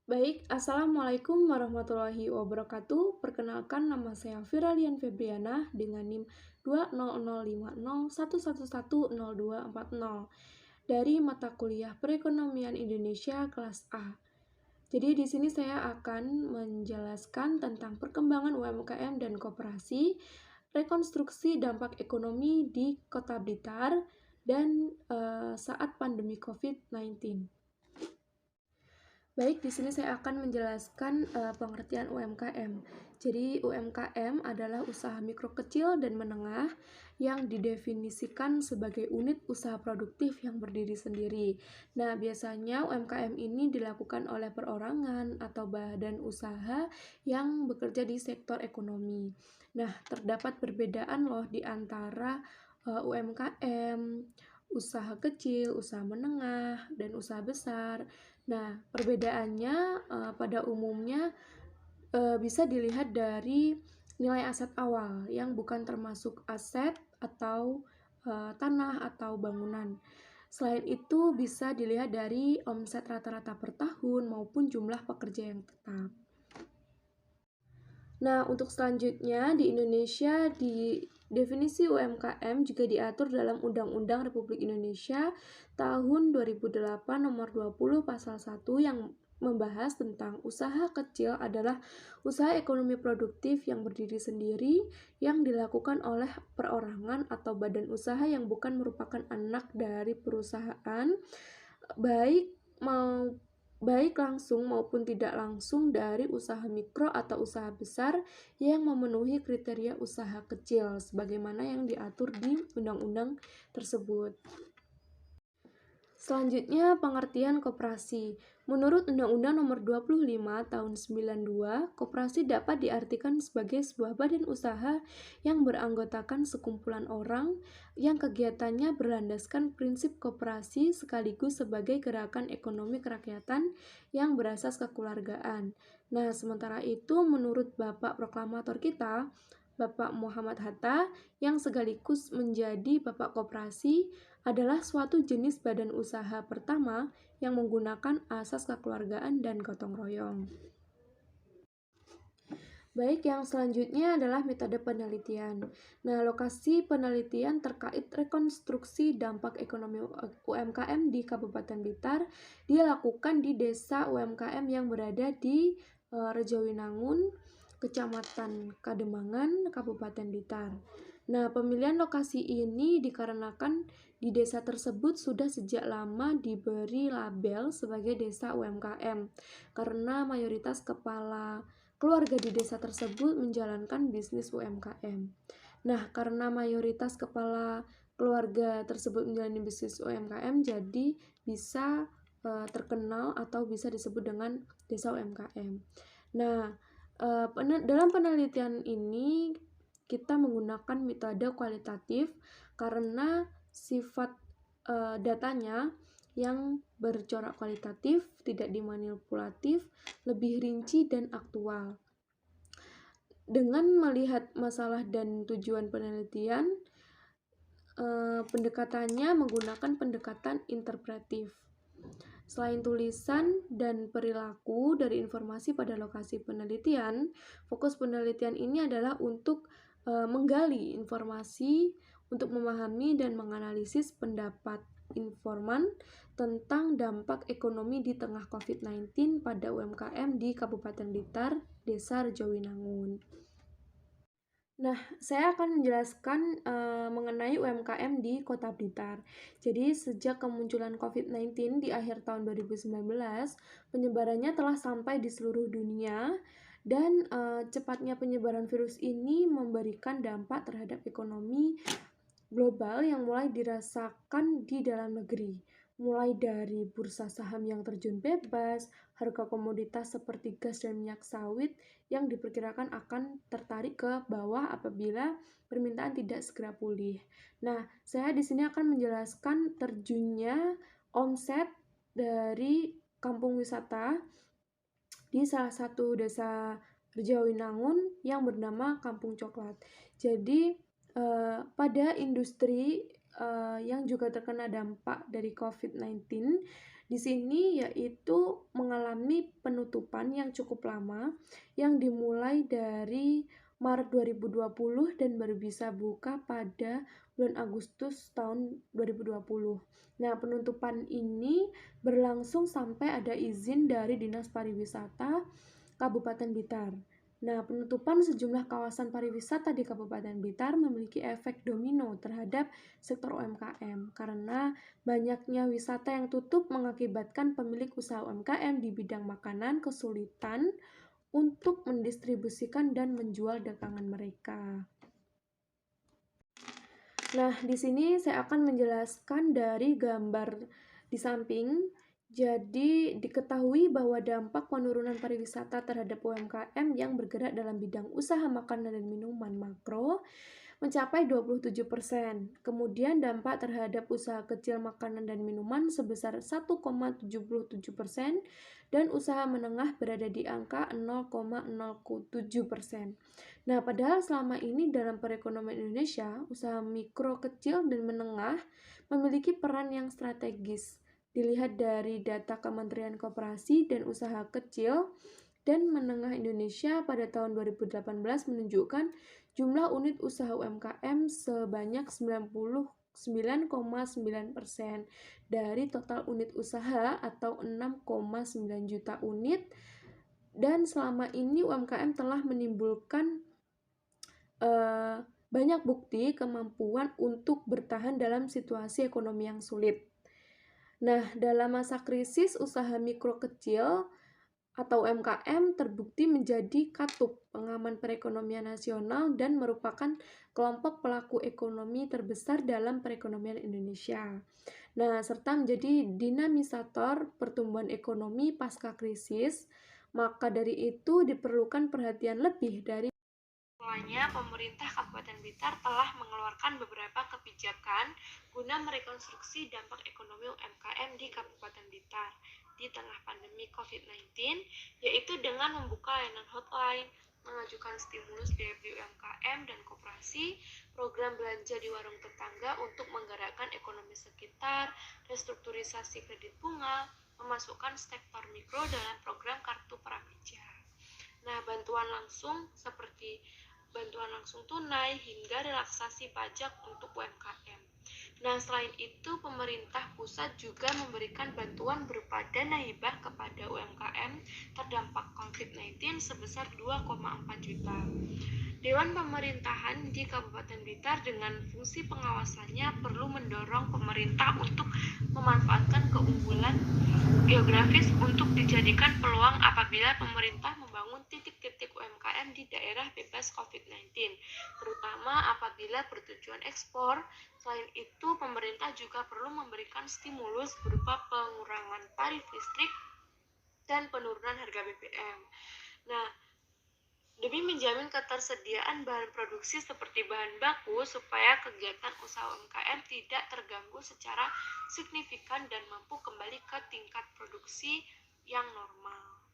Baik, Assalamualaikum warahmatullahi wabarakatuh. Perkenalkan, nama saya Firalian Febriana dengan NIM 2005011110240 dari mata kuliah Perekonomian Indonesia kelas A. Jadi di sini saya akan menjelaskan tentang perkembangan UMKM dan koperasi, rekonstruksi dampak ekonomi di Kota Blitar, dan saat pandemi COVID-19. Baik, di sini saya akan menjelaskan pengertian UMKM. Jadi, UMKM adalah usaha mikro kecil dan menengah yang didefinisikan sebagai unit usaha produktif yang berdiri sendiri. Nah, biasanya UMKM ini dilakukan oleh perorangan atau badan usaha yang bekerja di sektor ekonomi. Nah, terdapat perbedaan loh di antara UMKM, usaha kecil, usaha menengah, dan usaha besar. Nah, perbedaannya pada umumnya bisa dilihat dari nilai aset awal yang bukan termasuk aset atau tanah atau bangunan. Selain itu bisa dilihat dari omset rata-rata per tahun maupun jumlah pekerja yang tetap. Nah, untuk selanjutnya di Indonesia definisi UMKM juga diatur dalam Undang-Undang Republik Indonesia tahun 2008 nomor 20 pasal 1 yang membahas tentang usaha kecil adalah usaha ekonomi produktif yang berdiri sendiri yang dilakukan oleh perorangan atau badan usaha yang bukan merupakan anak dari perusahaan baik mau baik langsung maupun tidak langsung dari usaha mikro atau usaha besar yang memenuhi kriteria usaha kecil sebagaimana yang diatur di undang-undang tersebut. Selanjutnya, pengertian koperasi. Menurut Undang-Undang Nomor 25 Tahun 92, koperasi dapat diartikan sebagai sebuah badan usaha yang beranggotakan sekumpulan orang yang kegiatannya berlandaskan prinsip koperasi sekaligus sebagai gerakan ekonomi kerakyatan yang berasas kekeluargaan. Nah, sementara itu menurut Bapak Proklamator kita, Bapak Muhammad Hatta, yang sekaligus menjadi Bapak Koperasi, adalah suatu jenis badan usaha pertama yang menggunakan asas kekeluargaan dan gotong royong. Baik, yang selanjutnya adalah metode penelitian. Nah, lokasi penelitian terkait rekonstruksi dampak ekonomi UMKM di Kabupaten Blitar dilakukan di desa UMKM yang berada di Rejowinangun, Kecamatan Kademangan, Kabupaten Blitar. Nah, pemilihan lokasi ini dikarenakan di desa tersebut sudah sejak lama diberi label sebagai desa UMKM karena mayoritas kepala keluarga di desa tersebut menjalankan bisnis UMKM. Nah, karena mayoritas kepala keluarga tersebut menjalani bisnis UMKM, jadi bisa terkenal atau bisa disebut dengan desa UMKM. Nah, dalam penelitian ini kita menggunakan metode kualitatif karena sifat datanya yang bercorak kualitatif, tidak dimanipulatif, lebih rinci dan aktual. Dengan melihat masalah dan tujuan penelitian, pendekatannya menggunakan pendekatan interpretif. Selain tulisan dan perilaku dari informasi pada lokasi penelitian, fokus penelitian ini adalah untuk menggali informasi untuk memahami dan menganalisis pendapat informan tentang dampak ekonomi di tengah COVID-19 pada UMKM di Kabupaten Blitar, Desa Rejowinangun. Nah, saya akan menjelaskan mengenai UMKM di Kota Blitar. Jadi, sejak kemunculan COVID-19 di akhir tahun 2019, penyebarannya telah sampai di seluruh dunia dan cepatnya penyebaran virus ini memberikan dampak terhadap ekonomi global yang mulai dirasakan di dalam negeri. Mulai dari bursa saham yang terjun bebas, harga komoditas seperti gas dan minyak sawit yang diperkirakan akan tertarik ke bawah apabila permintaan tidak segera pulih. Nah, saya di sini akan menjelaskan terjunnya omset dari kampung wisata di salah satu desa Rejowinangun yang bernama Kampung Coklat. Jadi, pada industri yang juga terkena dampak dari COVID-19 di sini yaitu mengalami penutupan depan yang cukup lama, yang dimulai dari Maret 2020 dan baru bisa buka pada bulan Agustus tahun 2020. Nah, penutupan ini berlangsung sampai ada izin dari Dinas Pariwisata Kabupaten Blitar. Nah, penutupan sejumlah kawasan pariwisata di Kabupaten Blitar memiliki efek domino terhadap sektor UMKM karena banyaknya wisata yang tutup mengakibatkan pemilik usaha UMKM di bidang makanan kesulitan untuk mendistribusikan dan menjual dagangan mereka. Nah, di sini saya akan menjelaskan dari gambar di samping. Jadi, diketahui bahwa dampak penurunan pariwisata terhadap UMKM yang bergerak dalam bidang usaha makanan dan minuman makro mencapai 27%. Kemudian dampak terhadap usaha kecil makanan dan minuman sebesar 1,77% dan usaha menengah berada di angka 0,07%. Nah, padahal selama ini dalam perekonomian Indonesia, usaha mikro, kecil, dan menengah memiliki peran yang strategis. Dilihat dari data Kementerian Koperasi dan Usaha Kecil dan Menengah Indonesia pada tahun 2018 menunjukkan jumlah unit usaha UMKM sebanyak 99,9% dari total unit usaha atau 6,9 juta unit, dan selama ini UMKM telah menimbulkan banyak bukti kemampuan untuk bertahan dalam situasi ekonomi yang sulit. Nah, dalam masa krisis, usaha mikro kecil atau UMKM terbukti menjadi katup pengaman perekonomian nasional dan merupakan kelompok pelaku ekonomi terbesar dalam perekonomian Indonesia. Nah, serta menjadi dinamisator pertumbuhan ekonomi pasca krisis. Maka dari itu diperlukan perhatian lebih dari mulanya pemerintah Kabupaten Blitar telah mengeluarkan beberapa kebijakan guna merekonstruksi dampak ekonomi UMKM di Kabupaten Blitar di tengah pandemi COVID-19, yaitu dengan membuka layanan hotline, mengajukan stimulus biaya beli UMKM dan koperasi, program belanja di warung tetangga untuk menggerakkan ekonomi sekitar, restrukturisasi kredit bunga, memasukkan sektor mikro dalam program kartu prakerja. Nah, bantuan langsung seperti bantuan langsung tunai hingga relaksasi pajak untuk UMKM. Nah, selain itu pemerintah pusat juga memberikan bantuan berupa dana hibah kepada UMKM terdampak COVID-19 sebesar 2,4 juta. Dewan Pemerintahan di Kabupaten Blitar dengan fungsi pengawasannya perlu mendorong pemerintah untuk memanfaatkan keunggulan geografis untuk dijadikan peluang apabila pemerintah membangun titik-titik UMKM di daerah bebas COVID-19, terutama apabila bertujuan ekspor. Selain itu, pemerintah juga perlu memberikan stimulus berupa pengurangan tarif listrik dan penurunan harga BBM. Nah, demi menjamin ketersediaan bahan produksi seperti bahan baku supaya kegiatan usaha UMKM tidak terganggu secara signifikan dan mampu kembali ke tingkat produksi yang normal.